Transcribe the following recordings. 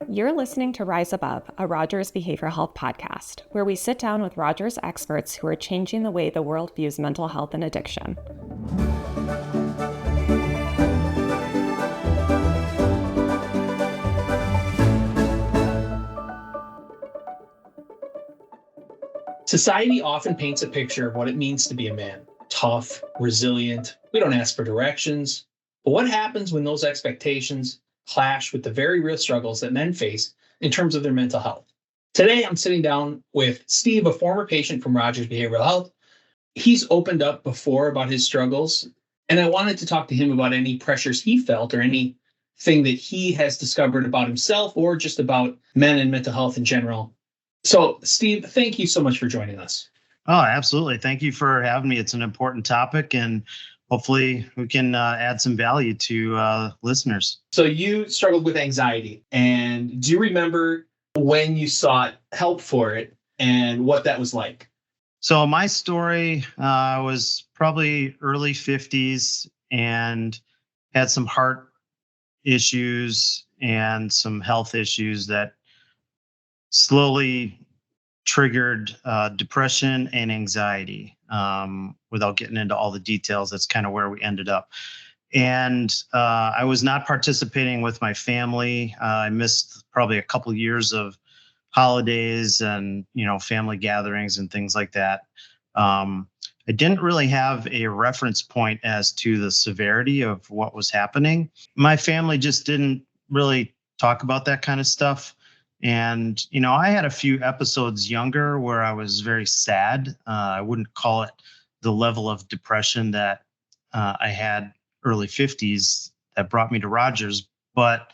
You're listening to Rise Above, a Rogers Behavioral Health podcast, where we sit down with Rogers experts who are changing the way the world views mental health and addiction. Society often paints a picture of what it means to be a man. Tough, resilient, we don't ask for directions. But what happens when those expectations clash with the very real struggles that men face in terms of their mental health? Today, I'm sitting down with Steve, a former patient from Rogers Behavioral Health. He's opened up before about his struggles, and I wanted to talk to him about any pressures he felt or anything that he has discovered about himself or just about men and mental health in general. So, Steve, thank you so much for joining us. Oh, absolutely. Thank you for having me. It's an important topic, and hopefully we can add some value to listeners. So you struggled with anxiety, and do you remember when you sought help for it and what that was like? So my story was probably early 50s and had some heart issues and some health issues that slowly triggered depression and anxiety. Without getting into all the details, that's kind of where we ended up. And I was not participating with my family. I missed probably a couple years of holidays and, family gatherings and things like that. I didn't really have a reference point as to the severity of what was happening. My family just didn't really talk about that kind of stuff. And, I had a few episodes younger where I was very sad. I wouldn't call it the level of depression that I had early 50s that brought me to Rogers. But,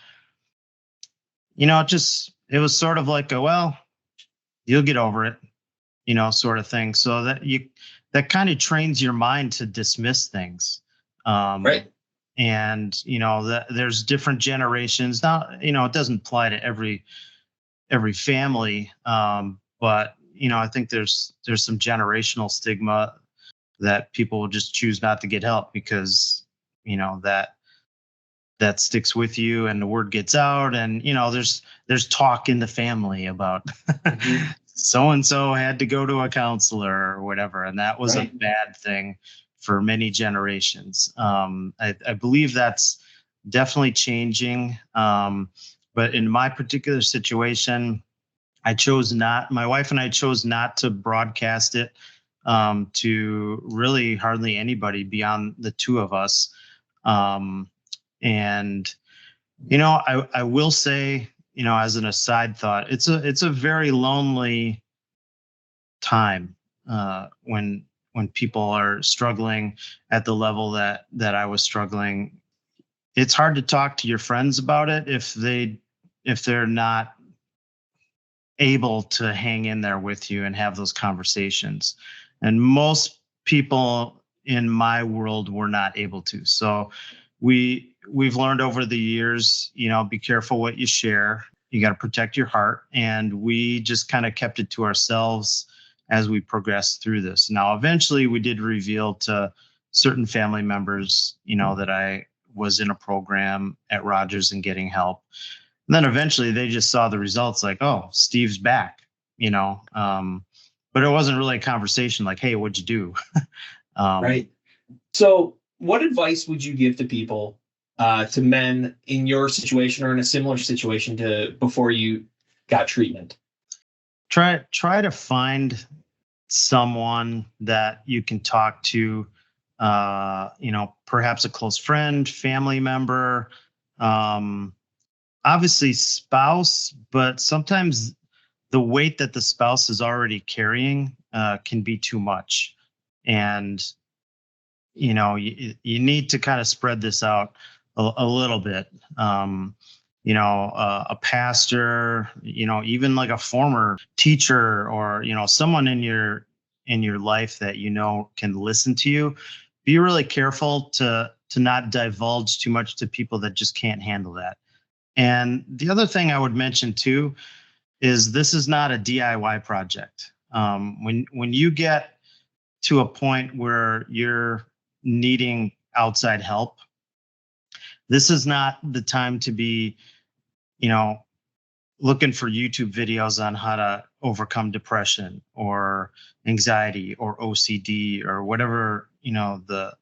it was sort of like you'll get over it, sort of thing. So that kind of trains your mind to dismiss things. Right. And, there's different generations. Now, it doesn't apply to every family. But, I think there's some generational stigma that people will just choose not to get help because, that sticks with you and the word gets out. And, there's talk in the family about so-and-so had to go to a counselor or whatever. And that was right. A bad thing for many generations. I believe that's definitely changing. But in my particular situation, my wife and I chose not to broadcast it to really hardly anybody beyond the two of us. And, I will say, as an aside thought, it's a very lonely time when people are struggling at the level that I was struggling. It's hard to talk to your friends about it if they're not able to hang in there with you and have those conversations. And most people in my world were not able to. So we've learned over the years, be careful what you share. You got to protect your heart. And we just kind of kept it to ourselves as we progressed through this. Now, eventually we did reveal to certain family members, that I was in a program at Rogers and getting help. And then eventually they just saw the results like, oh, Steve's back, but it wasn't really a conversation like, hey, what'd you do? Right. So what advice would you give to people, to men in your situation or in a similar situation to before you got treatment? Try to find someone that you can talk to, perhaps a close friend, family member, obviously spouse, but sometimes the weight that the spouse is already carrying can be too much. And, you need to kind of spread this out a little bit. A pastor, even like a former teacher or, someone in your life that, can listen to you. Be really careful to not divulge too much to people that just can't handle that. And the other thing I would mention too is this is not a DIY project. When you get to a point where you're needing outside help, this is not the time to be, looking for YouTube videos on how to overcome depression or anxiety or OCD or whatever, the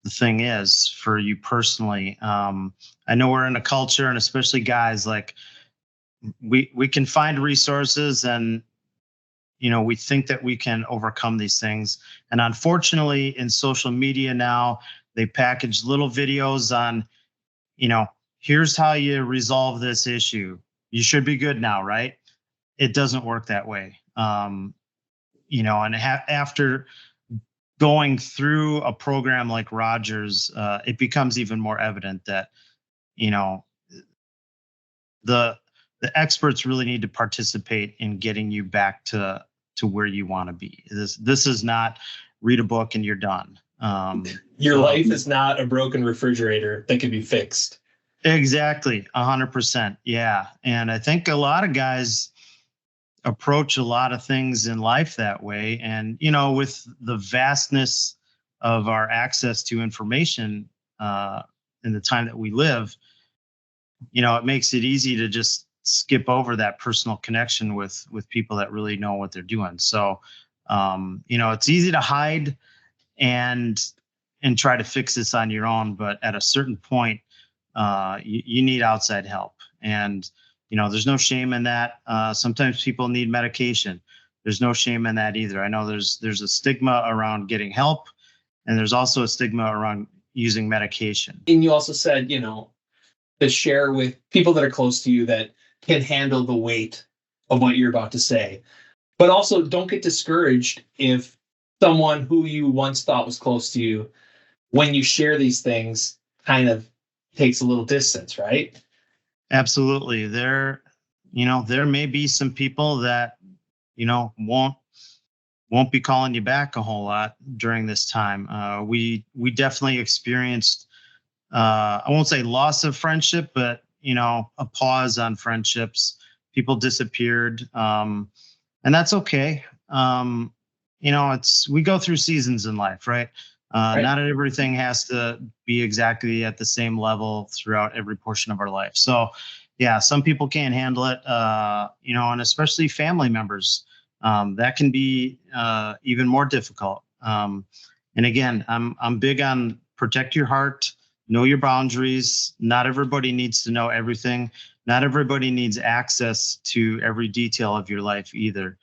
thing is for you personally. I know we're in a culture, and especially guys, like we can find resources, and we think that we can overcome these things. And unfortunately, in social media now, they package little videos on, here's how you resolve this issue. You should be good now, right? It doesn't work that way. And after going through a program like Rogers, it becomes even more evident that, the experts really need to participate in getting you back to where you want to be. This is not read a book and you're done. Your life is not a broken refrigerator that can be fixed. Exactly, 100%. Yeah, and I think a lot of guys approach a lot of things in life that way, and with the vastness of our access to information in the time that we live, it makes it easy to just skip over that personal connection with people that really know what they're doing. So it's easy to hide and try to fix this on your own, but at a certain point you need outside help. And there's no shame in that. Sometimes people need medication. There's no shame in that either. I know there's a stigma around getting help, and there's also a stigma around using medication. And you also said, to share with people that are close to you that can handle the weight of what you're about to say. But also don't get discouraged if someone who you once thought was close to you, when you share these things, kind of takes a little distance, right? Absolutely. There may be some people that, won't be calling you back a whole lot during this time. We definitely experienced, I won't say loss of friendship, but, a pause on friendships. People disappeared. And that's okay. We go through seasons in life, right? Right. Not everything has to be exactly at the same level throughout every portion of our life. So, yeah, some people can't handle it, and especially family members. That can be even more difficult. And again, I'm big on protect your heart, know your boundaries. Not everybody needs to know everything. Not everybody needs access to every detail of your life either,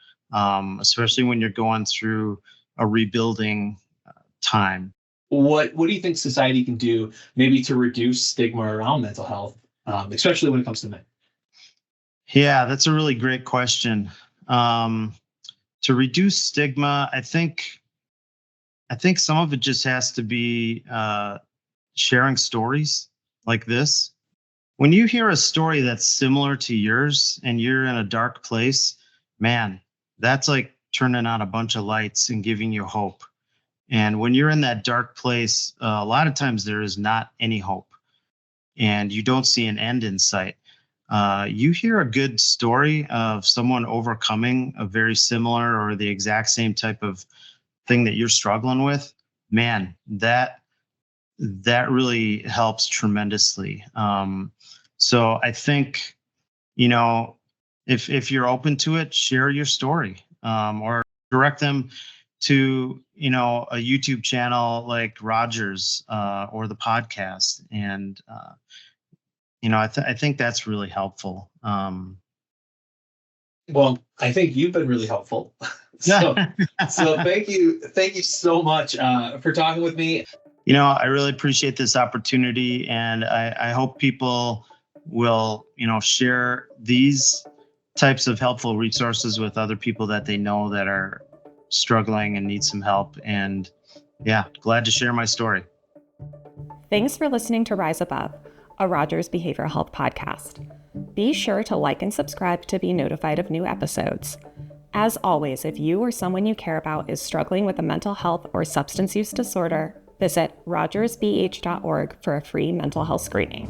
especially when you're going through a rebuilding time. What do you think society can do maybe to reduce stigma around mental health, especially when it comes to men? Yeah, that's a really great question. To reduce stigma, I think some of it just has to be sharing stories like this. When you hear a story that's similar to yours and you're in a dark place, man, that's like turning on a bunch of lights and giving you hope. And when you're in that dark place, a lot of times there is not any hope and you don't see an end in sight. You hear a good story of someone overcoming a very similar or the exact same type of thing that you're struggling with, man, that really helps tremendously. So I think, if you're open to it, share your story, or direct them to, a YouTube channel like Rogers, or the podcast. And, I think that's really helpful. Well, I think you've been really helpful. So thank you so much for talking with me. I really appreciate this opportunity, and I hope people will, share these types of helpful resources with other people that they know that are struggling and need some help. And yeah, glad to share my story. Thanks for listening to Rise Above, a Rogers Behavioral Health podcast. Be sure to like and subscribe to be notified of new episodes. As always, if you or someone you care about is struggling with a mental health or substance use disorder, visit rogersbh.org for a free mental health screening.